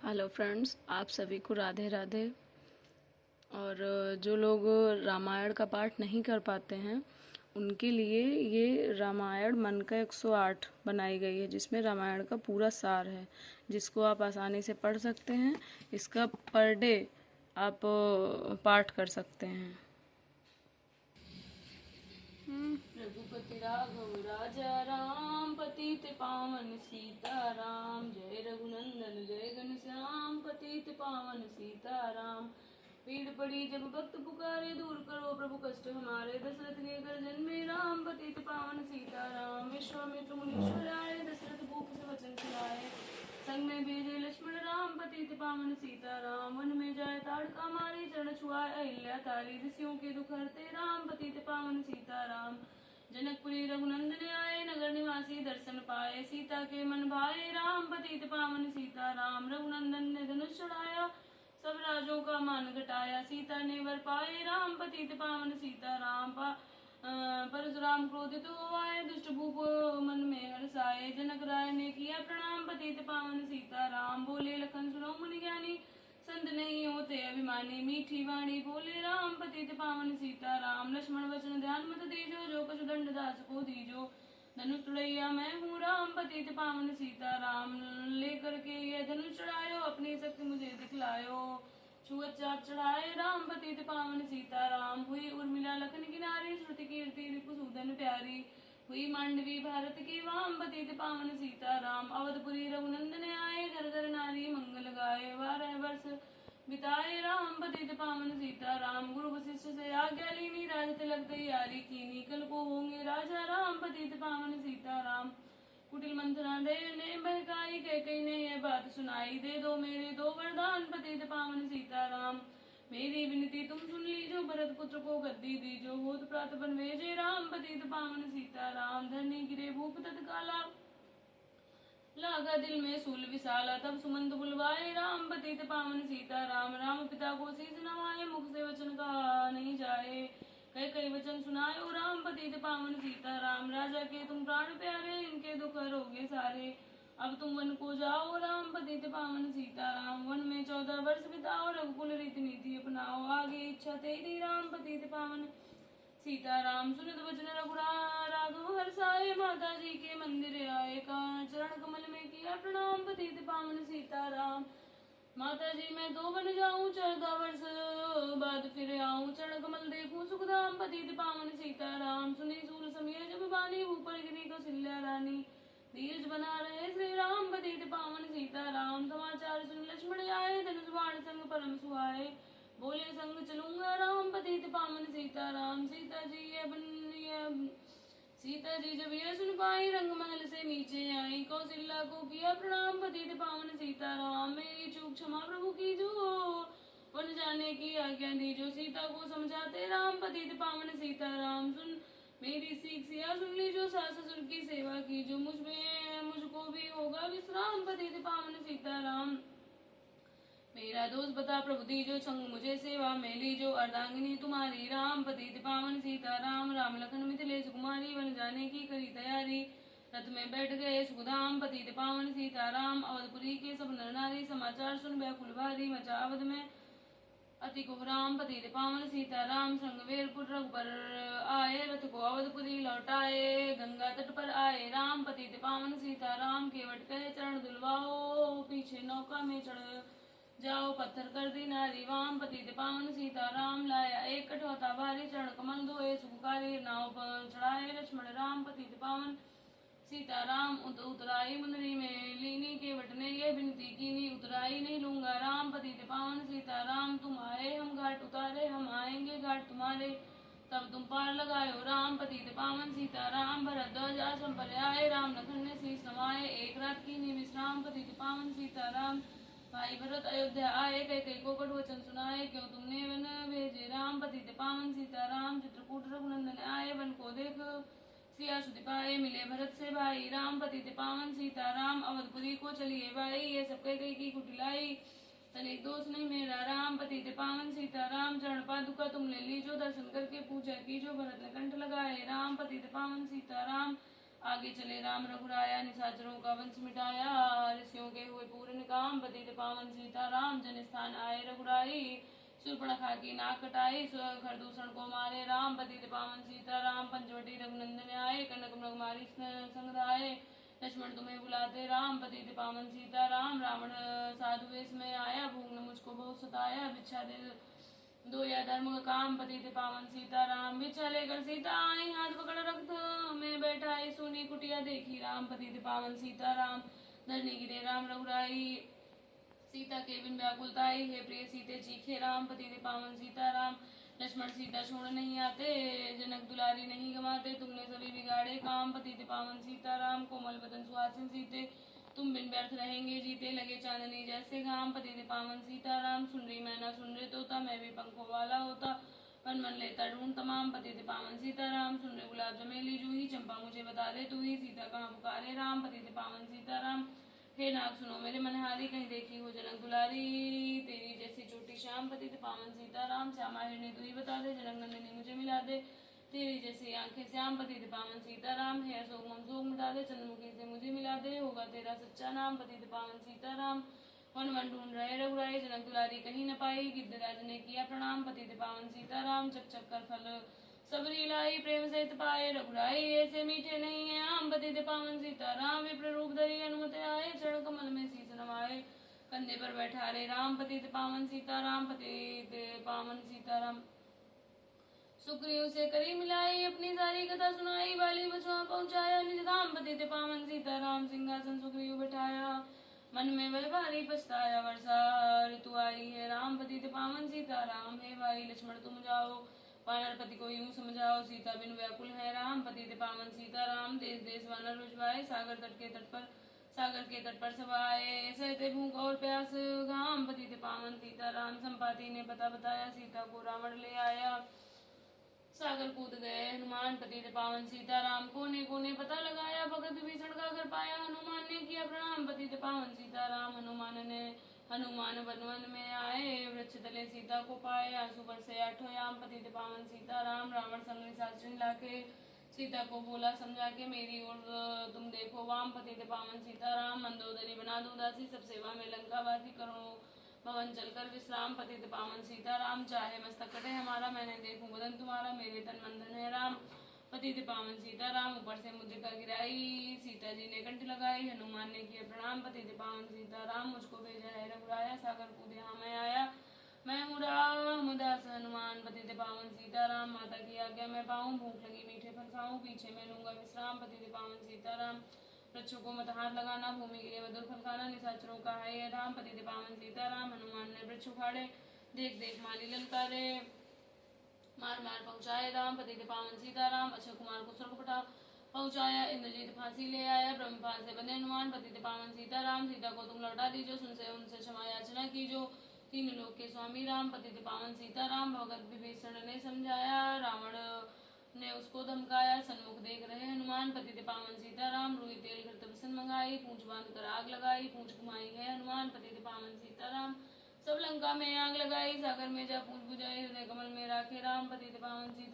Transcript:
Hello friends, आप सभी को राधे राधे। और जो लोग रामायण का पाठ नहीं कर पाते हैं उनके लिए ये रामायण मन का 108 बनाई गई है, जिसमें रामायण का पूरा सार है, जिसको आप आसानी से पढ़ सकते हैं। इसका पर डे आप पाठ कर सकते हैं। रघुपति राघव राजा राम, पतित पावन सीताराम। जय रघुनंदन जय घनश्याम, पतित पावन सीताराम। पीड़ पड़ी जब भक्त पुकारे, दूर करो प्रभु कष्ट हमारे। दशरथ के घर जन्मे राम, पतित पावन सीताराम। विश्वामित्र मुनीश्वर आए, दशरथ भूप से वचन सुनाए। संग में भेजे लक्ष्मण राम, पतित पावन सीताराम। वन में जाए ताड़का मारी, चरण छुआए अहिल्या तारी। ऋषियों के दुख हरते राम, पतित पावन सीताराम। जनकपुरी रघुनंदन आए, नगर निवासी दर्शन पाए। सीता के मन भाए राम, पतित पावन सीताराम। रघुनंदन ने धनुष चढ़ाया, सब राजों का मान घटाया। सीता ने वर पाए राम, पतित पावन सीताराम। परशुराम क्रोधित हो आए, दुष्ट भूप मन में हर्षाए। जनक राय ने किया प्रणाम, पतित पावन सीताराम। बोले लखन सुनो मुनि ज्ञानी, संत नहीं होते अभिमानी। मीठी वाणी बोले राम, पतित पावन सीताराम। लक्ष्मण वचन ध्यान मत दीजो, जो कछु दंड दास को दीजो। धनुष तुड़ैया मैं हूँ राम, पतित पावन सीताराम। लेकर के ये धनुष चढ़ायो, अपनी शक्ति मुझे दिखलायो। छुअत चाप चढ़ाए राम, पतित पावन सीताराम। हुई उर्मिला लखन की नारी, श्रुति कीर्ति रिपुसूदन प्यारी। हुई मांडवी भारत की वाम, पतित पावन सीताराम। अवधपुरी रघुनंदन आए, घर घर नारी मंगल गाए। 12 वर्ष बिताए राम, पतित पावन सीताराम। गुरु वशिष्ठ से आज्ञा लीनी, राज तिलक तैयारी कीनी। कल को होंगे राजा राम, पतित पावन सीताराम। कुटिल मंथना ने बहकाई, कैकेयी ने यह बात सुनाई। दे दो मेरे दो वरदान, पतित पावन सीताराम। मेरी विनती तुम सुन लीजो, भरत पुत्र को गद्दी दीजो। होत प्रात बन भेजे राम, पतित पावन सीताराम। धरनी गिरे भूप तत्काला, लागा दिल में सूल विशाला। तब सुमंत बुलवाए राम, पतित पावन सीताराम। राम पिता को शीस नवाए, मुख से वचन कहा नहीं जाए। कई वचन सुनायो राम, पतित पावन सीताराम। राजा के तुम प्राण प्यारे, इनके दुख हरोगे सारे। अब तुम वन को जाओ राम, पतित पावन सीताराम। वन में 14 वर्ष बिताओ, रघुकुल रीति नीति अपनाओ। आगे इच्छा तेरी राम, पतित पावन सीताराम। सुनत वचन राघव हर्षाए, माता जी के मंदिर आए। चरण कमल में किया प्रणाम, पतित पावन सीताराम। माता जी मैं दो बन जाऊं, 14 वर्ष बाद फिर आऊं। चरण कमल देखूं सुखधाम, पतित पावन सीताराम। सुनी सूर समय जब बानी, ऊपर गिरी कौशल्या रानी। धीरज बना रहे श्री राम, पतित पावन सीताराम। समाचार सुन लक्ष्मण आए, धनुष बाण संग परम सुहाए। बोले संग चलूंगा राम, पतित पावन सीताराम। सीता जी जब यह सुन पाई, रंग महल से नीचे आई। कौशल्या को किया प्रणाम, पतित पावन सीताराम। मेरी चूक क्षमा प्रभु की जो, वन जाने की आज्ञा दीजो। सीता को समझाते राम, पतित पावन सीताराम। सुन मेरी सीख सिया सुन लीजो, सास ससुर की सेवा कीजो। मुझको भी होगा विश्राम, पतित पावन सीताराम। मेरा दोष बता प्रभु दीजो, संग मुझे सेवा में लीजो। अर्धांगिनी तुम्हारी राम, पतित पावन सीताराम। राम लखन मिथिलेश कुमारी, वन जाने की करी तैयारी। रथ में बैठ गए सुखधाम, पतित पावन सीताराम। अवधपुरी के सब नर नारी, समाचार सुन व्याकुल भारी। मचा अवध में अति कुहराम, पतित पावन सीताराम। श्रृंगवेरपुर रघुबर आए, रथ को अवधपुरी लौटाए। गंगा तट पर आए राम, पतित पावन सीताराम। केवट कहे चरण दुलवाओ, पीछे नौका में चढ़ जाओ। पत्थर कर दी नारी वाम, पतित पावन सीताराम। लाया एक कठौता भारी, चरण कमल धोए सुखकारी। नाव पर चढ़ाए लक्ष्मण राम, पतित पावन सीताराम। उतराई मुंदरी में लीनी, केवट ने यह विनती कीनी। उतराई नहीं लूंगा राम, पतित पावन सीताराम। तुम आए हम घाट उतारे, हम आएंगे घाट तुम्हारे। तब तुम पार लगायो राम, पतित पावन सीताराम। भरद्वाज आश्रम पर आए, राम लखन ने शीस नवाए। एक रात की विश्राम, पतित पावन सीताराम। भाई भरत अयोध्या आए, कैकेयी को कटु वचन सुनाए। क्यों तुमने वन भेजे राम, पतित पावन सीताराम। चित्रकूट रघुनंदन आए, वन को देख सिया सुधि पाए। मिले भरत से भाई राम, पतित पावन सीताराम। अवधपुरी को चलिए भाई, ये सब कैकेयी की कुटिलाई। तनिक दोष नहीं मेरा राम, पतित पावन सीताराम। चरण पादुका तुम ले लीजो, दर्शन करके पूजा कीजो। भरत ने कंठ लगाए राम, पतित पावन सीताराम। आगे चले राम रघुराया, निशाचरों का वंश मिटाया। ऋषियों के हुए पूर्ण काम पतित पावन सीताराम। जन स्थान आए रघुराई, शूर्पणखा की नाक कटाई, खरदूषण को मारे राम पतित पावन सीताराम। पंचवटी रघुनंदन आए, कनक मृगमारी संग आए, लक्ष्मण तुम्हें बुलाते राम पतित पावन सीताराम। रावण साधु वेश में आया, भूख ने मुझको बहुत सताया, भिक्षा दे दो या धर्म का काम पतित पावन सीताराम। भिक्षा लेकर सीता आई, हाथ पकड़ रक्त में बैठा आई, सोनी कुटिया देखी राम पतित पावन सीताराम। धरनी गिरे राम रघुराई, सीता के बिन व्याकुलताई, हे प्रिय सीते चीखे राम पतित पावन सीताराम। लक्ष्मण सीता छोड़ नहीं आते, जनक दुलारी नहीं गवाते, तुमने सभी बिगाड़े काम पतित पावन सीताराम। कोमल बदन सुहासिन सीते, तुम बिन व्यर्थ रहेंगे जीते, लगे चांदनी जैसे घाम पतित पावन सीताराम। सुन रही मैना सुन रहे तोता, मैं भी पंखों वाला होता, मन मन लेता ढूंढ तमाम पतित पावन सीताराम। सुन रहे गुलाब चमेली जूही, चंपा मुझे बता दे तू ही, सीता कहाँ पुकारे राम पतित पावन सीताराम। हे नाग सुनो मेरे मनहारी, कहीं देखी हो जनक दुलारी, तेरी जैसी चोटी श्याम पतित पावन सीताराम। श्यामा हिरणी तू ही बता दे, जनक नंदिनी मुझे मिला दे, तेरी जैसी आंखें श्याम पतित पावन सीताराम। हे अशोक ममशोक मिटा दे, चंद्रमुखी से मुझे मिला दे, होगा तेरा सच्चा नाम पतित पावन सीताराम। वन वन ढूंढ रहे रघुराई, जनक दुलारी कहीं न पाई, गिद्धराज ने किया प्रणाम पतित पावन सीताराम। चक चक कर फल सबरी लाई, प्रेम सहित पाए रघुराई, ऐसे मीठे नहीं है आम पतित पावन सीताराम। विप्र रूप धरी हनुमत आए, चरण कमल में शीस नवाए, कंधे पर बैठा रे राम पतित पावन सीताराम पतित पावन सीताराम। सुग्रीव से करी मिलाई, अपनी सारी कथा सुनाई, बाली बछुआ पहुंचाया निज धाम पतित पावन सीताराम। सिंहासन सुग्रीव बैठाया, मन में बल भारी पछताया, वर्षा ऋतु आई है राम पतित पावन सीताराम। हे भाई लक्ष्मण तुम जाओ, वानर पति को यूं समझाओ, सीता बिन व्याकुल है राम पतित पावन सीताराम। देश देश वानर रुझवाए, सागर के तट पर सब आए, सहते भूख और प्यास घाम पतित पावन सीताराम। संपाति ने पता बताया, सीता को रावण ले आया, सागर कूद गए हनुमान पतित पावन सीताराम। कोने कोने पता लगाया, भगत विभीषण का घर पाया, हनुमान ने किया प्रणाम पतित पावन सीताराम। हनुमान वन वन में आए, वृक्ष तले सीता को पाए, आंसू बरसे आठों याम पतित पावन सीताराम। रावण संग निशाचर लाके, सीता को बोला समझा के, मेरी ओर तुम देखो वाम पतित पावन सीताराम। मंदोदरी बना दूं दासी, सब सेवा में लंकावासी, करो भवन चलकर विश्राम पतित पावन सीताराम। चाहे मस्तक कटे हमारा, मैंने देखूं बदन तुम्हारा, मेरे तन मन धन है राम पतित पावन सीताराम। ऊपर से मुद्रिका गिराई, सीता जी ने कंठ लगाई, हनुमान ने किया प्रणाम पतित पावन सीताराम। मुझको भेजा है रघुराया, सागर कूद यहाँ मैं आया, मैं हूँ रामदास हनुमान पतित पावन सीताराम। माता की आज्ञा मैं पाऊँ, भूख लगी मीठे फल खाऊं, पीछे मैं लूंगा विश्राम पतित पावन सीताराम। वृक्षों को मत हाथ लगाना, भूमि गिरे मधुर फल खाना, निशाचरों का है यह धाम पतित पावन सीताराम। हनुमान ने वृक्ष उखाड़े, देख देख माली ललकारे, मार मार पहुंचाए राम पतित पावन सीताराम। अक्षय कुमार को स्वर्ग पहुंचाया, इंद्रजीत फांसी ले आया, ब्रह्मपाल से बंधे हनुमान पतित पावन सीताराम। सीता को तुम लौटा दीजो, सुनसे उनसे क्षमा याचना कीजो, तीन लोक के स्वामी राम पतित पावन सीताराम। भगत विभीषण ने समझाया, रावण ने उसको धमकाया, सन्मुख देख रहे हनुमान पतित पावन सीताराम। रुई तेल घृत बसन मंगाई, पूंछ बांध कर आग लगाई, पूंछ घुमाई है हनुमान पतित पावन सीताराम। सब लंका में आग लगाई, सागर में जा पूंछ बुझाई, हृदय कमल में राखे राम पतित पावन सीता।